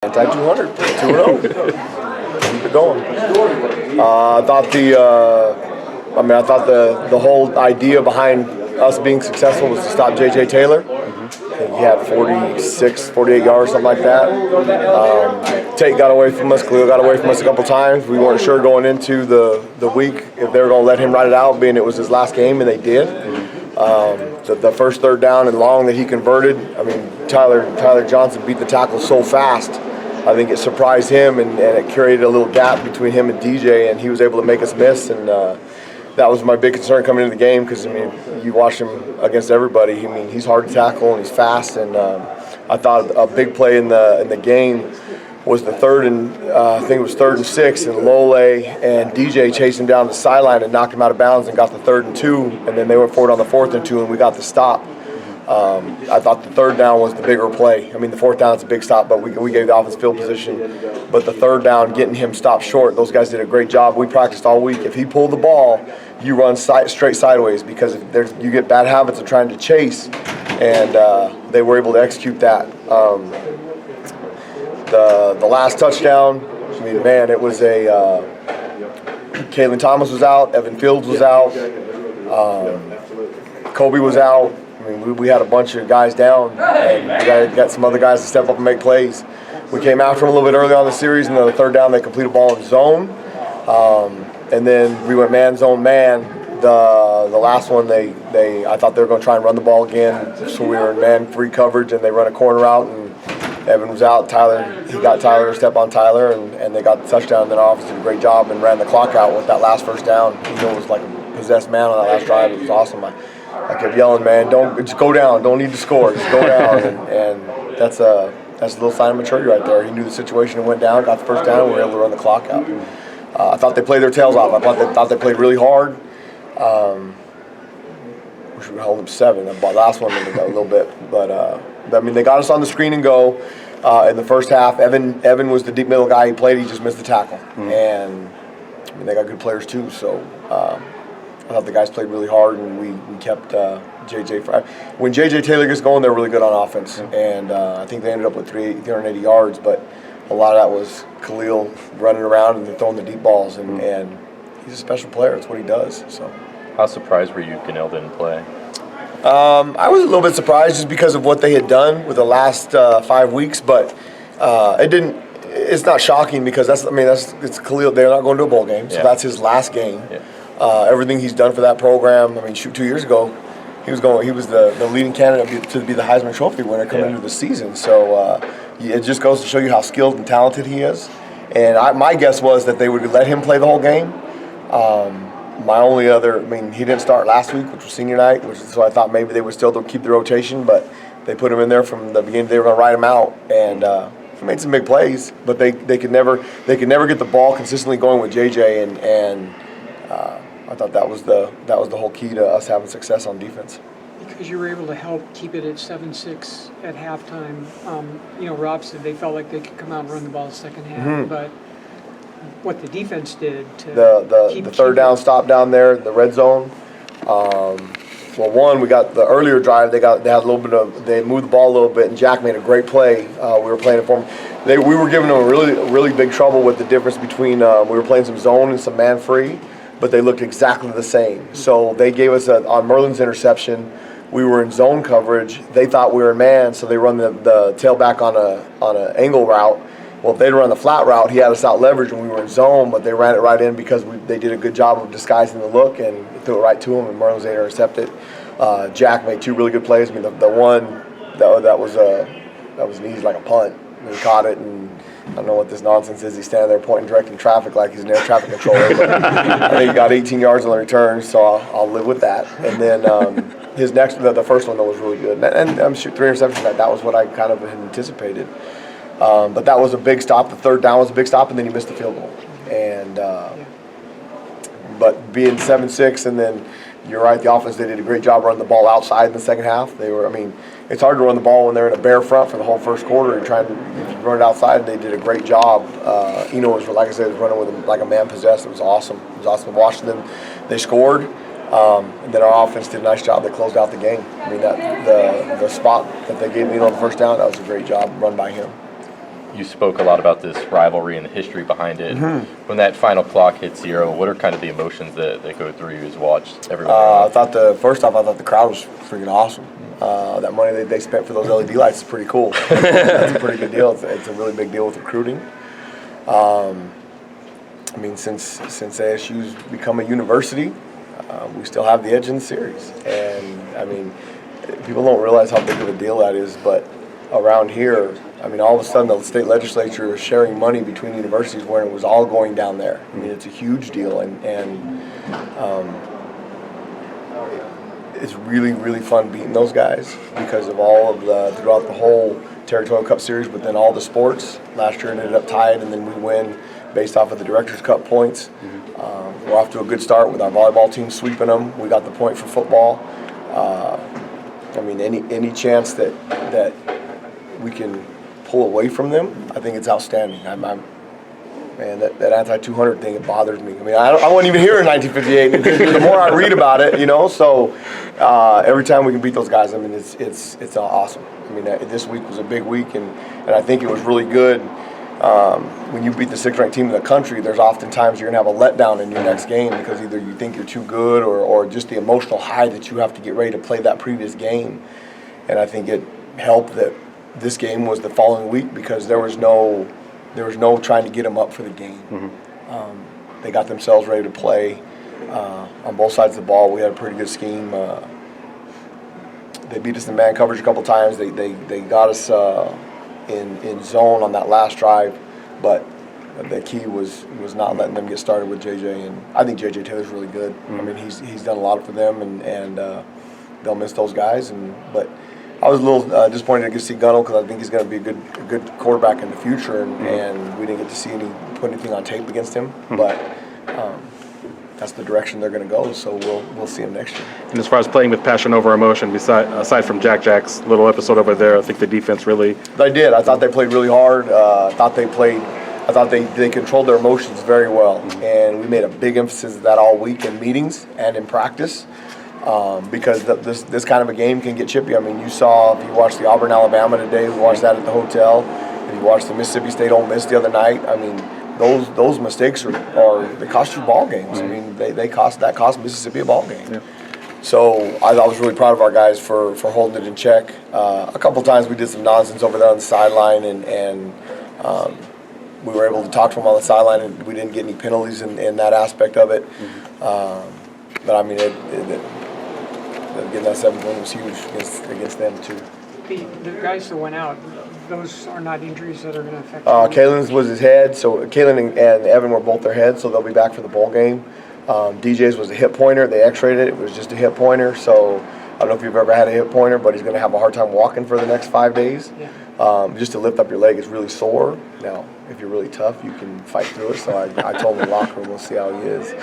Anti-200, 2-0. Keep it going. I thought the whole idea behind us being successful was to stop J.J. Taylor. He had 46, 48 yards, something like that. Tate got away from us. Khalil got away from us a couple times. We weren't sure going into the week if they were going to let him ride it out, being it was his last game, and they did. The first third down and long that he converted, I mean, Tyler Johnson beat the tackle so fast. I think it surprised him, and it created a little gap between him and DJ, and he was able to make us miss. And that was my big concern coming into the game because, I mean, you watch him against everybody. I mean, he's hard to tackle and he's fast. And I thought a big play in the game was the third and I think it was 3rd and 6, and Lole and DJ chased him down the sideline and knocked him out of bounds and got the 3rd and 2, and then they went forward on the 4th and 2, and we got the stop. I thought the 3rd down was the bigger play. I mean, the 4th down is a big stop, but we gave the offense field position. But the 3rd down, getting him stopped short, those guys did a great job. We practiced all week. If he pulled the ball, you run straight sideways because you get bad habits of trying to chase, and they were able to execute that. The last touchdown, I mean, man, it was Kalen Thomas was out, Evan Fields was out, Kobe was out. I mean, we had a bunch of guys down, and we got some other guys to step up and make plays. We came after them a little bit early on in the series, and then the 3rd down they completed a ball in zone, and then we went man, zone, man. The last one I thought they were going to try and run the ball again, so we were in man-free coverage, and they run a corner out, and Evan was out. He got Tyler to step on Tyler, and they got the touchdown. And then our offense did a great job and ran the clock out with that last first down. It was like a possessed man on that last drive. It was awesome. I kept yelling, man, just go down. Don't need to score. Just go down. And that's a little sign of maturity right there. He knew the situation and went down, got the first down, and we were able to run the clock out. I thought they played their tails off. I thought they played really hard. Wish we would hold them 7. The last one a little bit, but I mean, they got us on the screen and go in the first half. Evan was the deep middle guy. He played. He just missed the tackle, and I mean, they got good players too. So I thought the guys played really hard, and we kept JJ. When JJ Taylor gets going, they're really good on offense, and I think they ended up with 380 yards. But a lot of that was Khalil running around and throwing the deep balls, and he's a special player. It's what he does. So. How surprised were you Ganell didn't play? I was a little bit surprised just because of what they had done with the last 5 weeks, but it's not shocking because it's Khalil. They're not going to a bowl game, so that's his last game. Yeah. Everything he's done for that program. I mean, 2 years ago, he was the leading candidate to be the Heisman Trophy winner coming into the season. So it just goes to show you how skilled and talented he is. And my guess was that they would let him play the whole game. My only other, he didn't start last week, which was senior night, so I thought maybe they would still keep the rotation, but they put him in there from the beginning. They were going to ride him out, and he made some big plays, but they could never get the ball consistently going with JJ, and I thought that was the whole key to us having success on defense. Because you were able to help keep it at 7-6 at halftime. Rob said they felt like they could come out and run the ball the second half, but what the defense did to the 3rd down stop down there in the red zone. We got the earlier drive. They had a little bit they moved the ball a little bit, and Jack made a great play. We were playing it for him. We were giving them really big trouble with the difference between we were playing some zone and some man free, but they looked exactly the same. So they gave us on Merlin's interception. We were in zone coverage. They thought we were in man, so they run the tailback on an angle route. Well, if they'd run the flat route, he had us out leverage when we were in zone, but they ran it right in because they did a good job of disguising the look and threw it right to him, and Merlin was able to intercept it. Jack made 2 really good plays. The one that was an easy, like a punt. And he caught it, and I don't know what this nonsense is. He's standing there pointing, directing traffic like he's an air traffic controller. But I think he got 18 yards on the return, so I'll live with that. And then the first one, though, was really good. And I'm sure 3 interceptions, that was what I kind of had anticipated. But that was a big stop. The 3rd down was a big stop, and then he missed the field goal. And but being 7-6, and then you're right, the offense, they did a great job running the ball outside in the second half. It's hard to run the ball when they're in a bare front for the whole first quarter and trying to run it outside. They did a great job. Was, like I said, was running with them like a man possessed. It was awesome. It was awesome watching them. They scored. And then our offense did a nice job. They closed out the game. The spot that they gave me on the first down, that was a great job run by him. you spoke a lot about this rivalry and the history behind it. When that final clock hit 0, what are kind of the emotions that go through you as you watched everyone? I thought the crowd was freaking awesome. That money they spent for those LED lights is pretty cool. That's a pretty good deal. It's a really big deal with recruiting. I mean, since ASU's become a university, we still have the edge in the series. And I mean, people don't realize how big of a deal that is, but around here, I mean, all of a sudden the state legislature is sharing money between universities where it was all going down there. I mean, it's a huge deal, and it's really, really fun beating those guys because of all of throughout the whole Territorial Cup series, but then all the sports. Last year it ended up tied, and then we win based off of the Director's Cup points. We're off to a good start with our volleyball team sweeping them. We got the point for football. I mean, any chance that we can pull away from them, I think it's outstanding. Man, that anti-200 thing, it bothers me. I mean, I wasn't even here in 1958. The more I read about it, so every time we can beat those guys, I mean, it's awesome. I mean, this week was a big week, and I think it was really good. When you beat the 6th-ranked team in the country, there's oftentimes you're going to have a letdown in your next game because either you think you're too good or just the emotional high that you have to get ready to play that previous game. And I think it helped that this game was the following week because there was no trying to get them up for the game. They got themselves ready to play on both sides of the ball. We had a pretty good scheme. They beat us in man coverage a couple times. They got us in zone on that last drive, but the key was not letting them get started with JJ. And I think JJ Taylor's really good. I mean, he's done a lot for them, and they'll miss those guys. But I was a little disappointed to get to see Gunnell because I think he's going to be a good quarterback in the future, and we didn't get to see put anything on tape against him. But that's the direction they're going to go, so we'll see him next year. And as far as playing with passion over emotion, aside from Jack's little episode over there, I think the defense really... They did. I thought they played really hard. I thought they controlled their emotions very well, and we made a big emphasis of that all week in meetings and in practice. Because this kind of a game can get chippy. I mean, you saw, if you watched the Auburn, Alabama today, we watched that at the hotel. If you watched the Mississippi State Ole Miss the other night, I mean, those mistakes they cost you ball games. I mean, that cost Mississippi a ball game. Yeah. So I was really proud of our guys for holding it in check. A couple times we did some nonsense over there on the sideline, and we were able to talk to them on the sideline, and we didn't get any penalties in that aspect of it. But I mean, getting that 7th win was huge against them too. The guys that went out, those are not injuries that are going to affect Kalen's was his head, so Kalen and Evan were both their heads, so they'll be back for the bowl game. DJ's was a hip pointer. They x-rayed it. It was just a hip pointer, so I don't know if you've ever had a hip pointer, but he's going to have a hard time walking for the next 5 days. Yeah. Just to lift up your leg is really sore. Now, if you're really tough, you can fight through it, so I told him in the locker room, we'll see how he is.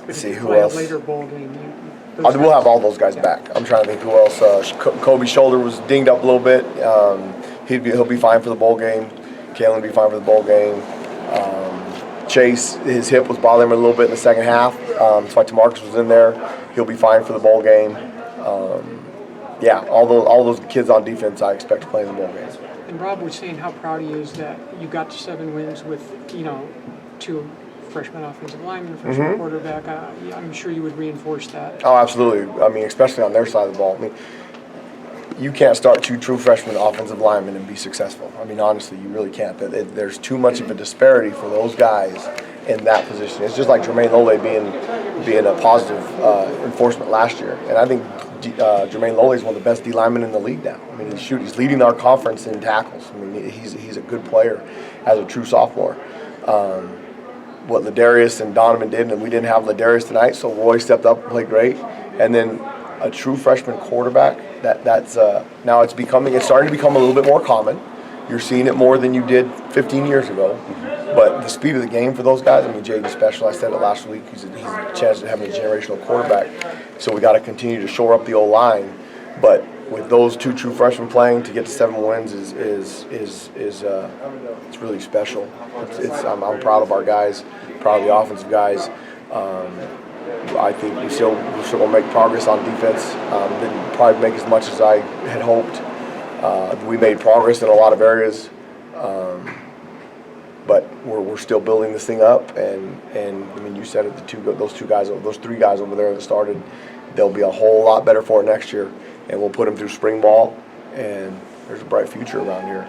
Let's see who else. Later bowl game. We'll have all those guys back. I'm trying to think who else. Kobe's shoulder was dinged up a little bit. He'll be fine for the bowl game. Kalen will be fine for the bowl game. Chase, his hip was bothering him a little bit in the second half. That's why DeMarcus was in there. He'll be fine for the bowl game. All those kids on defense I expect to play in the bowl game. And Rob was saying how proud he is that you got to 7 wins with 2 freshman offensive lineman, freshman quarterback. I'm sure you would reinforce that. Oh, absolutely. I mean, especially on their side of the ball. I mean, you can't start 2 true freshman offensive linemen and be successful. I mean, honestly, you really can't. There's too much of a disparity for those guys in that position. It's just like Jermaine Lole being a positive enforcement last year. And I think Jermaine Lole is one of the best D linemen in the league now. I mean, he's leading our conference in tackles. I mean, he's a good player as a true sophomore. What Ladarius and Donovan did, and we didn't have Ladarius tonight, so Roy stepped up and played great. And then a true freshman quarterback, that's now it's starting to become a little bit more common. You're seeing it more than you did 15 years ago. But the speed of the game for those guys, I mean, Jaden's special. I said it last week. He's a chance to have a generational quarterback. So we got to continue to shore up the O-line. But with those 2 true freshmen playing, to get to 7 wins is it's really special. I'm proud of our guys, proud of the offensive guys. I think we're still going to make progress on defense. Didn't probably make as much as I had hoped. We made progress in a lot of areas, but we're still building this thing up. And I mean, you said it, those three guys over there that started, they'll be a whole lot better for it next year, and we'll put them through spring ball, and there's a bright future around here.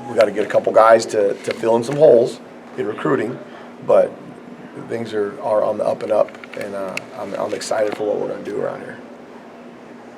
We got to get a couple guys to fill in some holes in recruiting, but things are on the up and up, and I'm excited for what we're going to do around here.